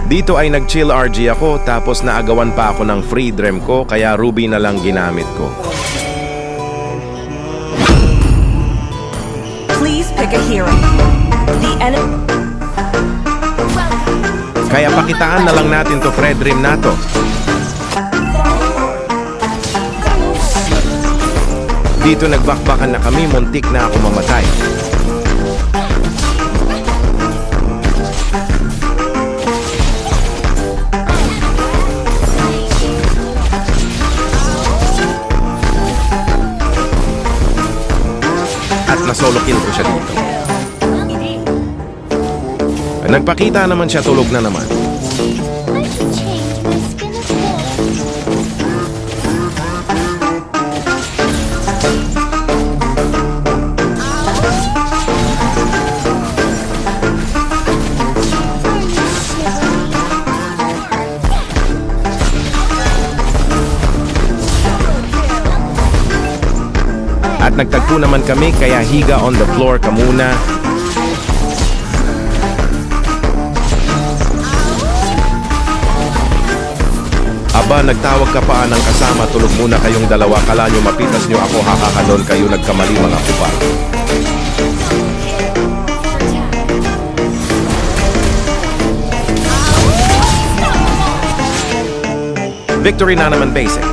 Dito ay nag-chill RG ako tapos naagawan pa ako ng free dream ko kaya ruby na lang ginamit ko. Please pick a hero. The enemy. Kaya pakitaan na lang natin to free dream na to. Dito nagbakbakan na kami, muntik na ako mamatay. At nasolo kill ko siya dito. Nagpakita naman siya, tulog na naman. I should change my skin as well. Are you shivering? At nagtagpo naman kami kaya higa on the floor ka muna. Aba, nagtawag ka pa ng kasama, tulog muna kayong dalawa, kala nyo mapitas nyo ako, hakakanon kayo, nagkamali mga kupa. Victory na naman basic.